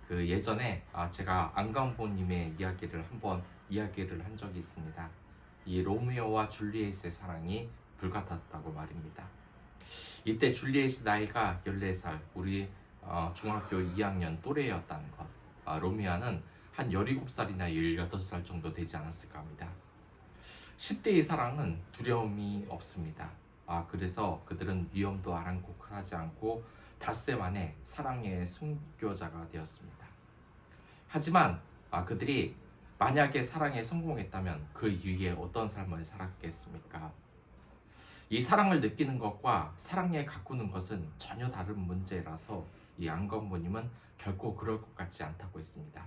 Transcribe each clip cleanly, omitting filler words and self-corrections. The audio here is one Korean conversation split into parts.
그 예전에 제가 안강보님의 이야기를 한번 이야기를 한 적이 있습니다. 이 로미오와 줄리엣의 사랑이 불같았다고 말입니다. 이때 줄리엣이 나이가 14살, 우리 중학교 2학년 또래였다는 것. 로미오는 한 17살이나 18살 정도 되지 않았을까 합니다. 10대의 사랑은 두려움이 없습니다. 그래서 그들은 위험도 아랑곳하지 않고 닷새 만에 사랑의 순교자가 되었습니다. 하지만 그들이 만약에 사랑에 성공했다면 그 이후에 어떤 삶을 살았겠습니까? 이 사랑을 느끼는 것과 사랑에 가꾸는 것은 전혀 다른 문제라서 이 안건부님은 결코 그럴 것 같지 않다고 했습니다.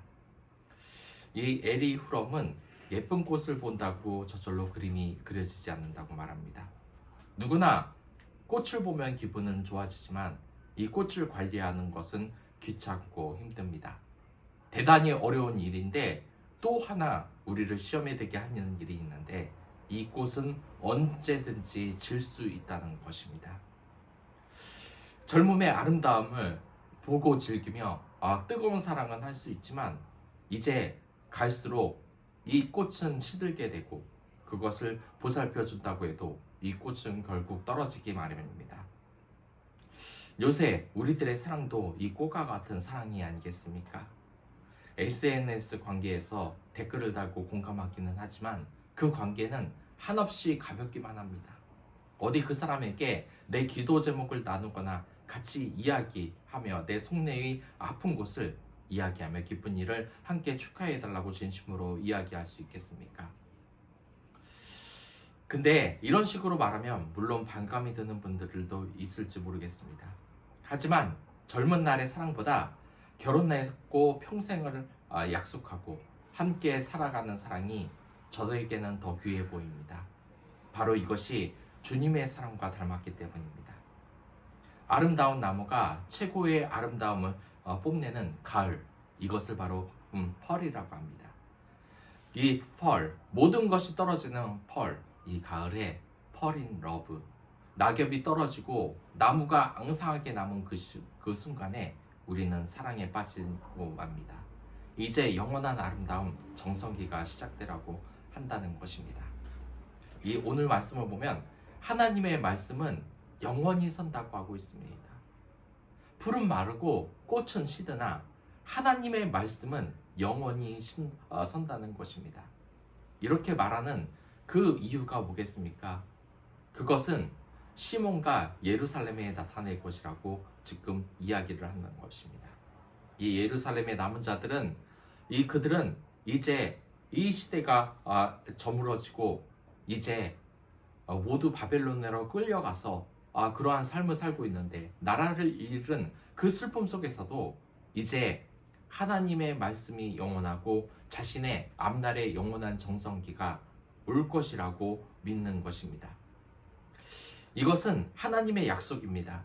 이 에리 후럼은 예쁜 꽃을 본다고 저절로 그림이 그려지지 않는다고 말합니다. 누구나 꽃을 보면 기분은 좋아지지만 이 꽃을 관리하는 것은 귀찮고 힘듭니다. 대단히 어려운 일인데 또 하나 우리를 시험에 들게 하는 일이 있는데 이 꽃은 언제든지 질 수 있다는 것입니다. 젊음의 아름다움을 보고 즐기며 뜨거운 사랑은 할 수 있지만 이제 갈수록 이 꽃은 시들게 되고 그것을 보살펴 준다고 해도 이 꽃은 결국 떨어지기 마련입니다. 요새 우리들의 사랑도 이 꽃과 같은 사랑이 아니겠습니까? SNS 관계에서 댓글을 달고 공감하기는 하지만 그 관계는 한없이 가볍기만 합니다. 어디 그 사람에게 내 기도 제목을 나누거나 같이 이야기하며 내 속내의 아픈 곳을 이야기하며 기쁜 일을 함께 축하해달라고 진심으로 이야기할 수 있겠습니까? 근데 이런 식으로 말하면 물론 반감이 드는 분들도 있을지 모르겠습니다. 하지만 젊은 날의 사랑보다 결혼했고 평생을 약속하고 함께 살아가는 사랑이 저에게는 더 귀해 보입니다. 바로 이것이 주님의 사랑과 닮았기 때문입니다. 아름다운 나무가 최고의 아름다움을 뽐내는 가을, 이것을 바로 펄이라고 합니다. 이 펄, 모든 것이 떨어지는 펄, 이 가을에 펄인 러브, 낙엽이 떨어지고 나무가 앙상하게 남은 그 순간에 우리는 사랑에 빠지고 맙니다. 이제 영원한 아름다움, 정성기가 시작되라고 한다는 것입니다. 이 오늘 말씀을 보면 하나님의 말씀은 영원히 선다고 하고 있습니다. 풀은 마르고 꽃은 시드나 하나님의 말씀은 영원히 선다는 것입니다. 이렇게 말하는 그 이유가 뭐겠습니까? 그것은 시몬과 예루살렘에 나타낼 것이라고 지금 이야기를 하는 것입니다. 이 예루살렘의 남은 자들은 그들은 이제 이 시대가 저물어지고 이제 모두 바벨론으로 끌려가서 그러한 삶을 살고 있는데 나라를 잃은 그 슬픔 속에서도 이제 하나님의 말씀이 영원하고 자신의 앞날의 영원한 정성기가 올 것이라고 믿는 것입니다. 이것은 하나님의 약속입니다.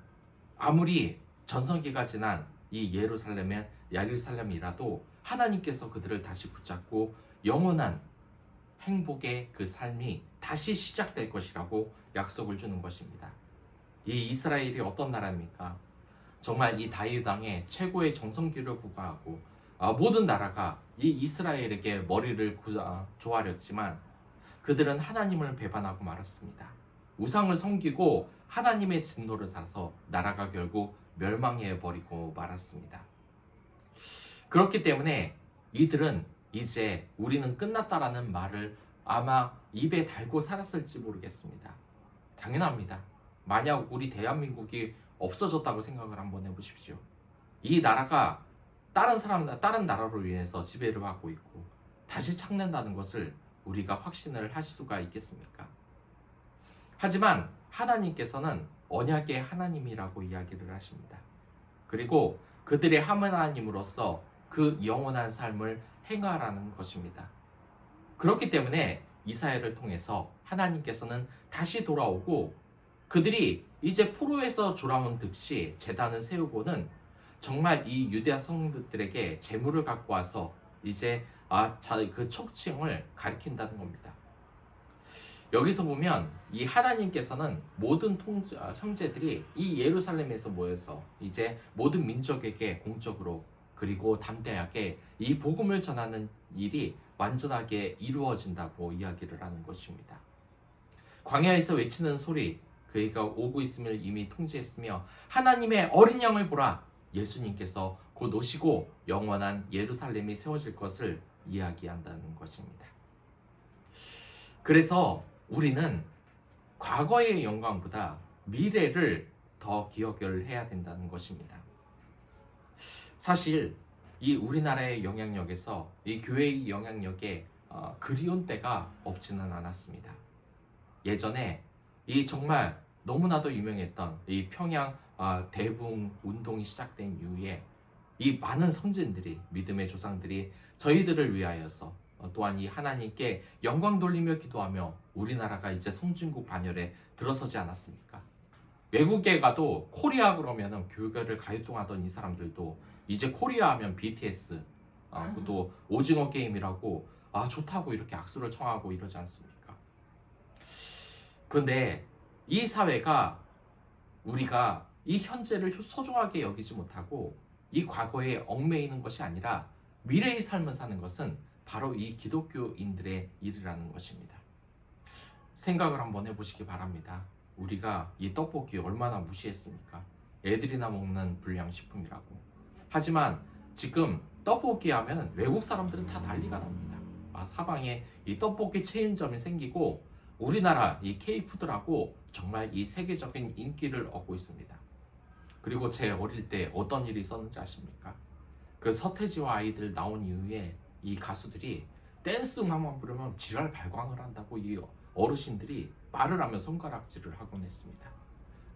아무리 전성기가 지난 이 예루살렘이라도 하나님께서 그들을 다시 붙잡고 영원한 행복의 그 삶이 다시 시작될 것이라고 약속을 주는 것입니다. 이 이스라엘이 어떤 나라입니까? 정말 이 다윗 왕의 최고의 정성기를 구가하고 모든 나라가 이 이스라엘에게 머리를 조아렸지만 그들은 하나님을 배반하고 말았습니다. 우상을 섬기고 하나님의 진노를 사서 나라가 결국 멸망해 버리고 말았습니다. 그렇기 때문에 이들은 이제 우리는 끝났다라는 말을 아마 입에 달고 살았을지 모르겠습니다. 당연합니다. 만약 우리 대한민국이 없어졌다고 생각을 한번 해보십시오. 이 나라가 다른 나라로 인해서 지배를 받고 있고 다시 창낸다는 것을 우리가 확신을 할 수가 있겠습니까? 하지만 하나님께서는 언약의 하나님이라고 이야기를 하십니다. 그리고 그들의 하나님으로서 그 영원한 삶을 행하라는 것입니다. 그렇기 때문에 이사야를 통해서 하나님께서는 다시 돌아오고 그들이 이제 포로에서 돌아온 듯이 제단을 세우고는 정말 이 유대아 성도들에게 재물을 갖고 와서 이제 그 촉칭을 가리킨다는 겁니다. 여기서 보면 이 하나님께서는 모든 형제들이 이 예루살렘에서 모여서 이제 모든 민족에게 공적으로 그리고 담대하게 이 복음을 전하는 일이 완전하게 이루어진다고 이야기를 하는 것입니다. 광야에서 외치는 소리, 그가 오고 있음을 이미 통지했으며 하나님의 어린 양을 보라, 예수님께서 곧 오시고 영원한 예루살렘이 세워질 것을 이야기한다는 것입니다. 그래서 우리는 과거의 영광보다 미래를 더 기억을 해야 된다는 것입니다. 사실 이 우리나라의 영향력에서 이 교회의 영향력에 그리운 때가 없지는 않았습니다. 예전에 이 정말 너무나도 유명했던 이 평양 대붕 운동이 시작된 이후에 이 많은 선진들이, 믿음의 조상들이 저희들을 위하여서 또한 이 하나님께 영광 돌리며 기도하며 우리나라가 이제 선진국 반열에 들어서지 않았습니까? 외국에 가도 코리아 그러면은 교회를 가요동하던 이 사람들도 이제 코리아 하면 BTS, 또 오징어 게임이라고 좋다고 이렇게 악수를 청하고 이러지 않습니까? 근데 이 사회가 우리가 이 현재를 소중하게 여기지 못하고 이 과거에 얽매이는 것이 아니라 미래의 삶을 사는 것은 바로 이 기독교인들의 일이라는 것입니다. 생각을 한번 해보시기 바랍니다. 우리가 이 떡볶이 얼마나 무시했습니까? 애들이나 먹는 불량식품이라고. 하지만 지금 떡볶이 하면 외국 사람들은 다 난리가 납니다. 사방에 이 떡볶이 체인점이 생기고 우리나라 이 K푸드라고 정말 이 세계적인 인기를 얻고 있습니다. 그리고 제 어릴 때 어떤 일이 있었는지 아십니까? 그 서태지와 아이들 나온 이후에 이 가수들이 댄스만 부르면 지랄 발광을 한다고 이 어르신들이 말을 하며 손가락질을 하곤 했습니다.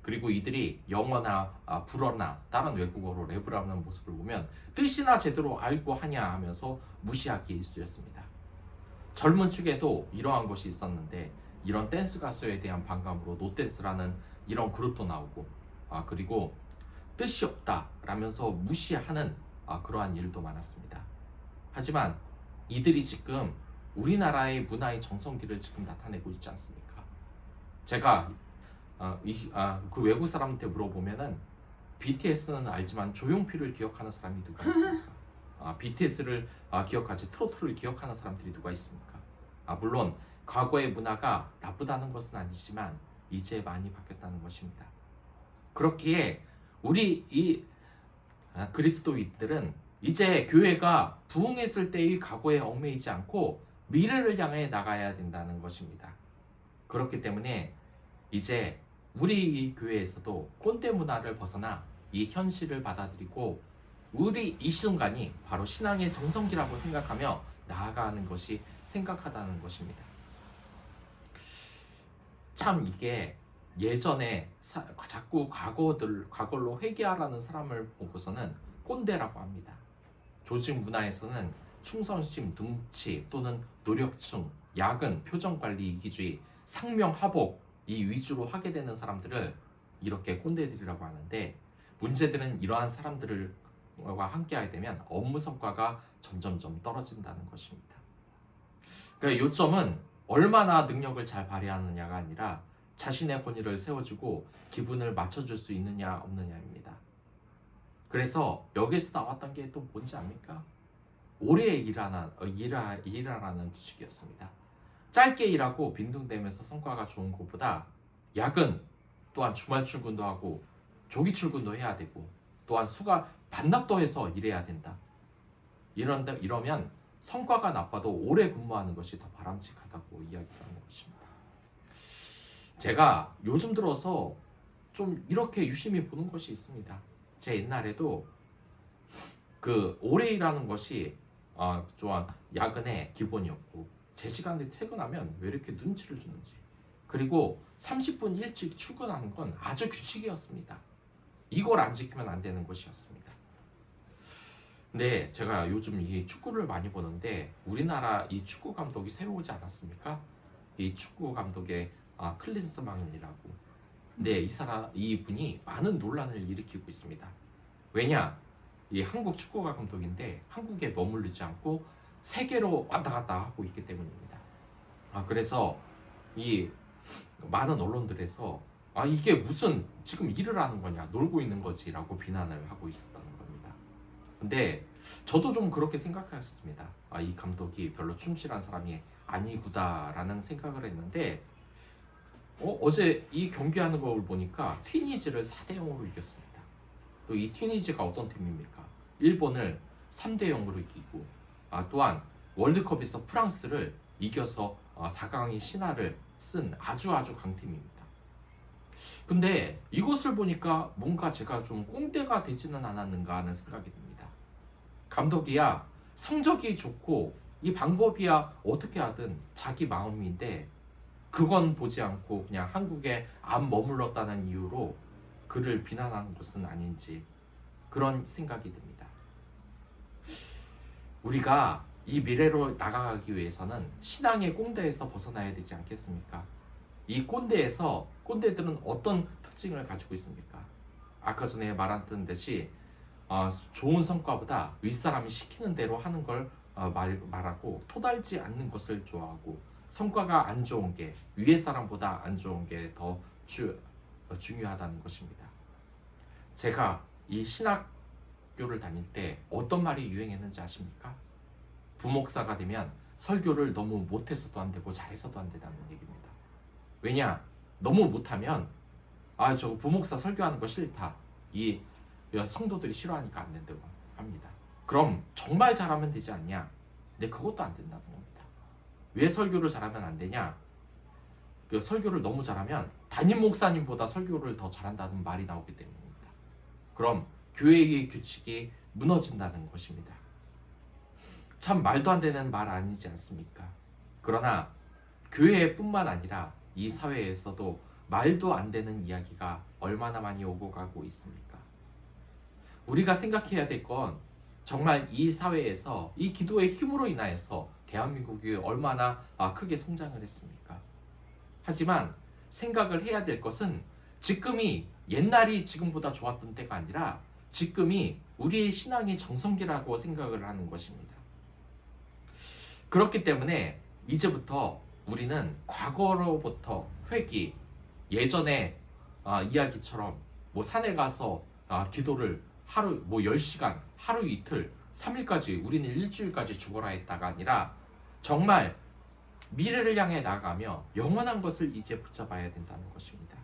그리고 이들이 영어나 불어나 다른 외국어로 랩을 하는 모습을 보면 뜻이나 제대로 알고 하냐 하면서 무시하기 일쑤였습니다. 젊은 축에도 이러한 것이 있었는데 이런 댄스 가수에 대한 반감으로 노댄스라는 이런 그룹도 나오고 그리고 뜻이 없다 라면서 무시하는 그러한 일도 많았습니다. 하지만 이들이 지금 우리나라의 문화의 정성기를 지금 나타내고 있지 않습니까? 제가 그 외국 사람한테 물어보면은 BTS는 알지만 조용필을 기억하는 사람이 누가 있습니까? BTS를 기억하지 트로트를 기억하는 사람들이 누가 있습니까? 물론 과거의 문화가 나쁘다는 것은 아니지만 이제 많이 바뀌었다는 것입니다. 그렇기에 우리 이 그리스도인들은 이제 교회가 부흥했을 때의 과거에 얽매이지 않고 미래를 향해 나가야 된다는 것입니다. 그렇기 때문에 이제 우리 이 교회에서도 꼰대 문화를 벗어나 이 현실을 받아들이고 우리 이 순간이 바로 신앙의 정성기라고 생각하며 나아가는 것이 생각하다는 것입니다. 참 이게 예전에 자꾸 과거로 회귀하라는 사람을 보고서는 꼰대라고 합니다. 조직 문화에서는 충성심, 능치 또는 노력충, 야근, 표정관리, 이기주의, 상명하복 이 위주로 하게 되는 사람들을 이렇게 꼰대들이라고 하는데 문제들은 이러한 사람들과 함께하게 되면 업무 성과가 점점점 떨어진다는 것입니다. 그러니까 요점은 얼마나 능력을 잘 발휘하느냐가 아니라 자신의 권위를 세워주고 기분을 맞춰줄 수 있느냐 없느냐입니다. 그래서 여기에서 나왔던 게 또 뭔지 압니까? 오래 일하라는 규칙이었습니다. 짧게 일하고 빈둥대면서 성과가 좋은 것보다 야근 또한 주말 출근도 하고 조기 출근도 해야 되고 또한 수가 반납도 해서 일해야 된다. 이러면 성과가 나빠도 오래 근무하는 것이 더 바람직하다고 이야기하는 것입니다. 제가 요즘 들어서 좀 이렇게 유심히 보는 것이 있습니다. 제 옛날에도 그 오래 일하는 것이 또한 야근의 기본이었고 제 시간에 퇴근하면 왜 이렇게 눈치를 주는지 그리고 30분 일찍 출근하는 건 아주 규칙이었습니다. 이걸 안 지키면 안 되는 것이었습니다. 근데 제가 요즘 이 축구를 많이 보는데 우리나라 이 축구 감독이 새로 오지 않았습니까? 이 축구 감독의 클린스만이라고. 근데 이분이 많은 논란을 일으키고 있습니다. 왜냐? 이 한국 축구 감독인데 한국에 머무르지 않고 세계로 왔다 갔다 하고 있기 때문입니다. 그래서 이 많은 언론들에서 이게 무슨 지금 일을 하는 거냐 놀고 있는 거지라고 비난을 하고 있었다는 겁니다. 근데 저도 좀 그렇게 생각했습니다. 이 감독이 별로 충실한 사람이 아니구다라는 생각을 했는데 어제 이 경기하는 걸 보니까 튀니지를 4대 0으로 이겼습니다. 또 이 튀니지가 어떤 팀입니까? 일본을 3대 0으로 이기고 또한 월드컵에서 프랑스를 이겨서 4강의 신화를 쓴 아주 강팀입니다. 근데 이것을 보니까 뭔가 제가 좀 꼰대가 되지는 않았는가 하는 생각이 듭니다. 감독이야 성적이 좋고 이 방법이야 어떻게 하든 자기 마음인데 그건 보지 않고 그냥 한국에 안 머물렀다는 이유로 그를 비난하는 것은 아닌지 그런 생각이 듭니다. 우리가 이 미래로 나아가기 위해서는 신앙의 꼰대에서 벗어나야 되지 않겠습니까? 이 꼰대들은 어떤 특징을 가지고 있습니까? 아까 전에 말했던 듯이 좋은 성과보다 윗사람이 시키는 대로 하는 걸 말하고 토달지 않는 것을 좋아하고 성과가 안 좋은 게 위에 사람보다 안 좋은 게 더 중요하다는 것입니다. 제가 이 신학교를 다닐 때 어떤 말이 유행했는지 아십니까? 부목사가 되면 설교를 너무 못해서도 안 되고 잘해서도 안 된다는 얘기입니다. 왜냐? 너무 못하면 저 부목사 설교하는 거 싫다. 이 성도들이 싫어하니까 안 된다고 합니다. 그럼 정말 잘하면 되지 않냐? 근데 그것도 안 된다는 겁니다. 왜 설교를 잘하면 안 되냐? 그 설교를 너무 잘하면 담임 목사님보다 설교를 더 잘한다는 말이 나오기 때문입니다. 그럼 교회의 규칙이 무너진다는 것입니다. 참 말도 안 되는 말 아니지 않습니까? 그러나 교회뿐만 아니라 이 사회에서도 말도 안 되는 이야기가 얼마나 많이 오고 가고 있습니까? 우리가 생각해야 될 건 정말 이 사회에서 이 기도의 힘으로 인하여서 대한민국이 얼마나 크게 성장을 했습니까? 하지만 생각을 해야 될 것은 지금이 옛날이 지금보다 좋았던 때가 아니라 지금이 우리의 신앙의 정성기라고 생각을 하는 것입니다. 그렇기 때문에 이제부터 우리는 과거로부터 회귀, 예전에 이야기처럼 산에 가서 기도를 하루 10시간, 하루 이틀, 3일까지 우리는 일주일까지 죽어라 했다가 아니라 정말 미래를 향해 나가며 영원한 것을 이제 붙잡아야 된다는 것입니다.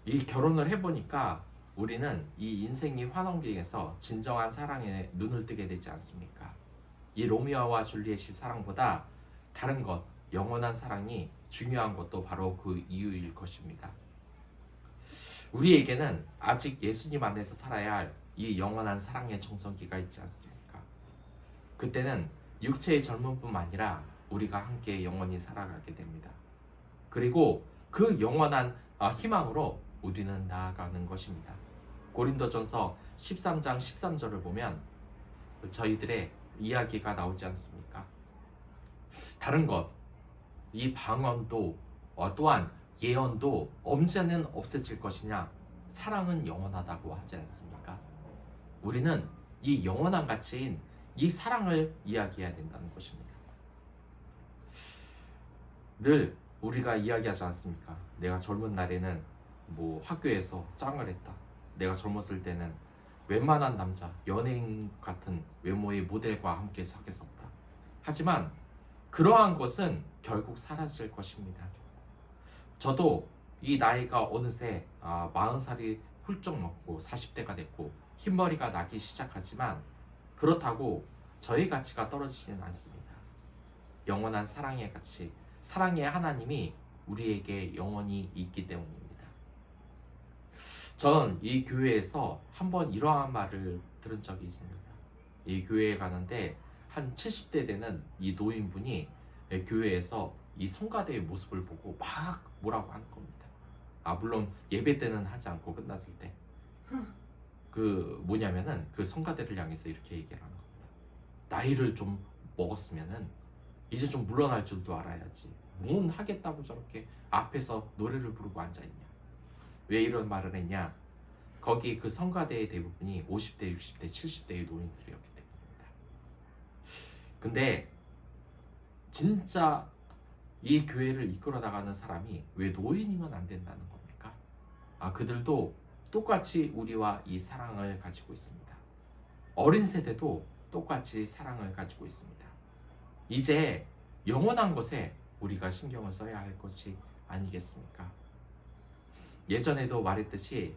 이 결혼을 해보니까 우리는 이 인생의 환원기에서 진정한 사랑에 눈을 뜨게 되지 않습니까? 이 로미오와 줄리엣의 사랑보다 다른 것, 영원한 사랑이 중요한 것도 바로 그 이유일 것입니다. 우리에게는 아직 예수님 안에서 살아야 할 이 영원한 사랑의 정성기가 있지 않습니까? 그때는 육체의 젊음뿐만 아니라 우리가 함께 영원히 살아가게 됩니다. 그리고 그 영원한 희망으로 우리는 나아가는 것입니다. 고린도전서 13장 13절을 보면 저희들의 이야기가 나오지 않습니까? 다른 것, 이 방언도 또한 예언도 언제는 없어질 것이냐? 사랑은 영원하다고 하지 않습니까? 우리는 이 영원한 가치인 이 사랑을 이야기해야 된다는 것입니다. 늘 우리가 이야기하지 않습니까? 내가 젊은 날에는 학교에서 짱을 했다. 내가 젊었을 때는 웬만한 남자, 연예인 같은 외모의 모델과 함께 사귀었다. 하지만 그러한 것은 결국 사라질 것입니다. 저도 이 나이가 어느새 40살이 훌쩍 넘고 40대가 됐고 흰머리가 나기 시작하지만 그렇다고 저의 가치가 떨어지지는 않습니다. 영원한 사랑의 가치, 사랑의 하나님이 우리에게 영원히 있기 때문입니다. 저는 이 교회에서 한번 이러한 말을 들은 적이 있습니다. 이 교회에 가는데 한 70대 되는 이 노인분이 교회에서 이 성가대의 모습을 보고 막 뭐라고 하는 겁니다. 물론 예배 때는 하지 않고 끝났을 때 뭐냐면은 그 성가대를 향해서 이렇게 얘기를 하는 겁니다. 나이를 좀 먹었으면은 이제 좀 물러날 줄도 알아야지. 뭔 하겠다고 저렇게 앞에서 노래를 부르고 앉아있냐. 왜 이런 말을 했냐. 거기 그 성가대의 대부분이 50대, 60대, 70대의 노인들이었기 때문입니다. 근데 진짜 이 교회를 이끌어 나가는 사람이 왜 노인이면 안 된다는 겁니까? 그들도 똑같이 우리와 이 사랑을 가지고 있습니다. 어린 세대도 똑같이 사랑을 가지고 있습니다. 이제 영원한 것에 우리가 신경을 써야 할 것이 아니겠습니까? 예전에도 말했듯이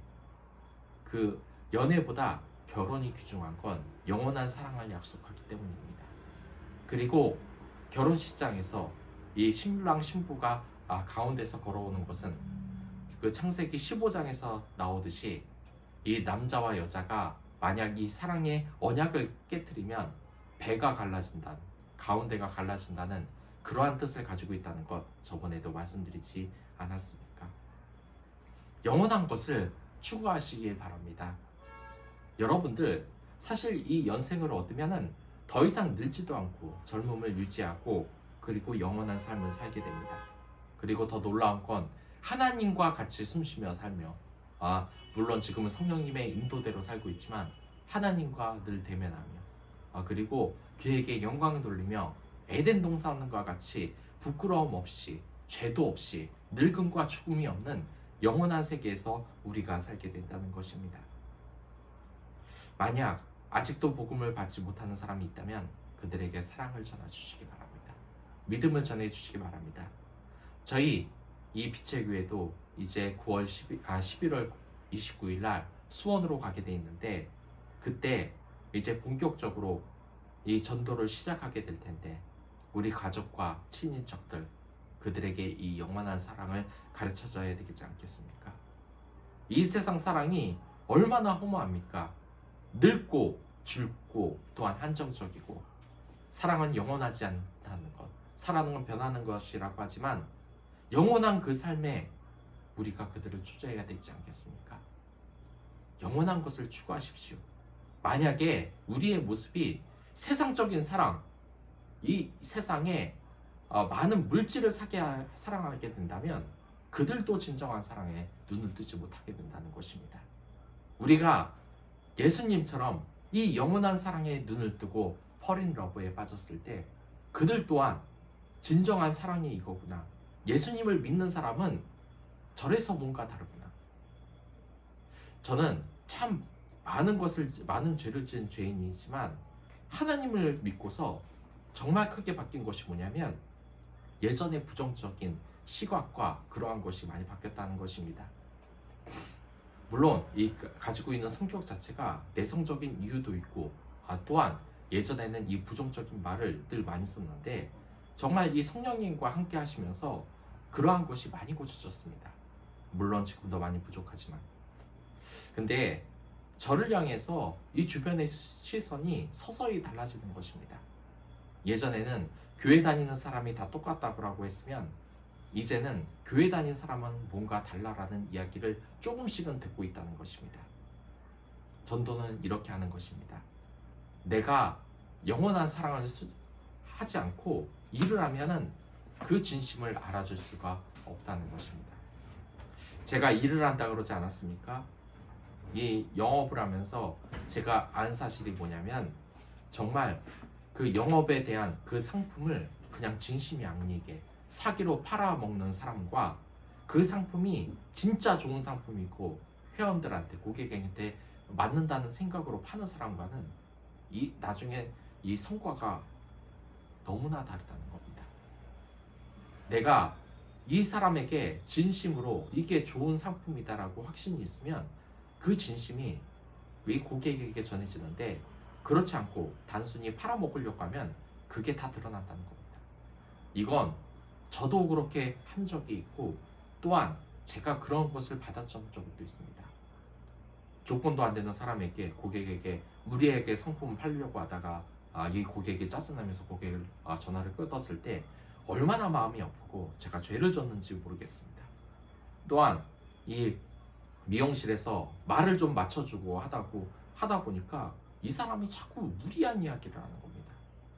그 연애보다 결혼이 귀중한 건 영원한 사랑을 약속하기 때문입니다. 그리고 결혼식장에서 이 신랑 신부가 가운데서 걸어오는 것은 그 창세기 15장에서 나오듯이 이 남자와 여자가 만약 이 사랑의 언약을 깨뜨리면 배가 갈라진다는, 가운데가 갈라진다는 그러한 뜻을 가지고 있다는 것 저번에도 말씀드리지 않았습니까? 영원한 것을 추구하시길 바랍니다. 여러분들 사실 이 연생을 얻으면은 더 이상 늙지도 않고 젊음을 유지하고 그리고 영원한 삶을 살게 됩니다. 그리고 더 놀라운 건 하나님과 같이 숨쉬며 살며 물론 지금은 성령님의 인도대로 살고 있지만 하나님과 늘 대면하며 그리고 그에게 영광을 돌리며 에덴 동산과 같이 부끄러움 없이 죄도 없이 늙음과 죽음이 없는 영원한 세계에서 우리가 살게 된다는 것입니다. 만약 아직도 복음을 받지 못하는 사람이 있다면 그들에게 사랑을 전해주시기 바랍니다. 믿음을 전해주시기 바랍니다. 저희 이 빛의 교회도 이제 11월 29일 날 수원으로 가게 돼 있는데 그때 이제 본격적으로 이 전도를 시작하게 될 텐데 우리 가족과 친인척들 그들에게 이 영원한 사랑을 가르쳐줘야 되지 않겠습니까? 이 세상 사랑이 얼마나 허무합니까? 늙고 죽고 또한 한정적이고 사랑은 영원하지 않다는 것, 사랑은 변하는 것이라고 하지만 영원한 그 삶에 우리가 그들을 추구해야 되지 않겠습니까? 영원한 것을 추구하십시오. 만약에 우리의 모습이 세상적인 사랑, 이 세상에 많은 물질을 사랑하게 된다면 그들도 진정한 사랑에 눈을 뜨지 못하게 된다는 것입니다. 우리가 예수님처럼 이 영원한 사랑에 눈을 뜨고 fall in love에 빠졌을 때 그들 또한 진정한 사랑이 이거구나. 예수님을 믿는 사람은 저래서 뭔가 다르구나. 저는 참 많은 죄를 지은 죄인이지만 하나님을 믿고서 정말 크게 바뀐 것이 뭐냐면 예전에 부정적인 시각과 그러한 것이 많이 바뀌었다는 것입니다. 물론 이 가지고 있는 성격 자체가 내성적인 이유도 있고 또한 예전에는 이 부정적인 말을 늘 많이 썼는데 정말 이 성령님과 함께 하시면서 그러한 것이 많이 고쳐졌습니다. 물론 지금도 많이 부족하지만 근데 저를 향해서 이 주변의 시선이 서서히 달라지는 것입니다. 예전에는 교회 다니는 사람이 다 똑같다고 했으면 이제는 교회 다니는 사람은 뭔가 달라라는 이야기를 조금씩은 듣고 있다는 것입니다. 전도는 이렇게 하는 것입니다. 내가 영원한 사랑을 하지 않고 일을 하면은 그 진심을 알아줄 수가 없다는 것입니다. 제가 일을 한다 그러지 않았습니까? 이 영업을 하면서 제가 안 사실이 뭐냐면 정말 그 영업에 대한 그 상품을 그냥 진심이 아니게 사기로 팔아먹는 사람과 그 상품이 진짜 좋은 상품이고 회원들한테 고객한테 맞는다는 생각으로 파는 사람과는 나중에 이 성과가 너무나 다르다는 겁니다. 내가 이 사람에게 진심으로 이게 좋은 상품이다라고 확신이 있으면 그 진심이 이 고객에게 전해지는데 그렇지 않고 단순히 팔아먹으려고 하면 그게 다 드러난다는 겁니다. 이건 저도 그렇게 한 적이 있고 또한 제가 그런 것을 받았던 적도 있습니다. 조건도 안 되는 사람에게 고객에게 무리하게 상품을 팔려고 하다가 이 고객이 짜증나면서 고객을 전화를 끊었을 때 얼마나 마음이 아프고 제가 죄를 졌는지 모르겠습니다. 또한 이 미용실에서 말을 좀 맞춰주고 하다 보니까 이 사람이 자꾸 무리한 이야기를 하는 겁니다.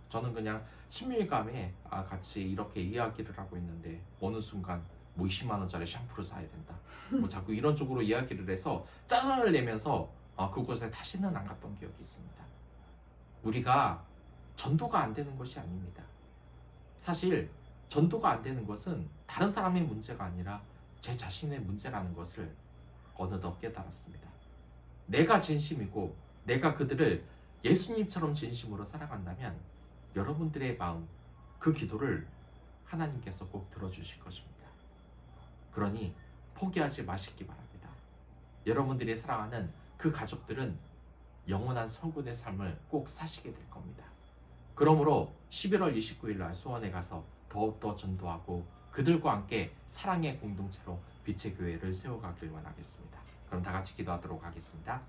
저는 그냥 친밀감에 같이 이렇게 이야기를 하고 있는데 어느 순간 뭐 20만 원짜리 샴푸를 사야 된다. 뭐 자꾸 이런 쪽으로 이야기를 해서 짜증을 내면서 그곳에 다시는 안 갔던 기억이 있습니다. 우리가 전도가 안 되는 것이 아닙니다. 사실 전도가 안 되는 것은 다른 사람의 문제가 아니라 제 자신의 문제라는 것을 어느덧 깨달았습니다. 내가 진심이고 내가 그들을 예수님처럼 진심으로 살아간다면 여러분들의 마음, 그 기도를 하나님께서 꼭 들어주실 것입니다. 그러니 포기하지 마시기 바랍니다. 여러분들이 사랑하는 그 가족들은 영원한 성군의 삶을 꼭 사시게 될 겁니다. 그러므로 11월 29일 날 수원에 가서 더욱더 전도하고 그들과 함께 사랑의 공동체로 빛의 교회를 세워가길 원하겠습니다. 그럼 다 같이 기도하도록 하겠습니다.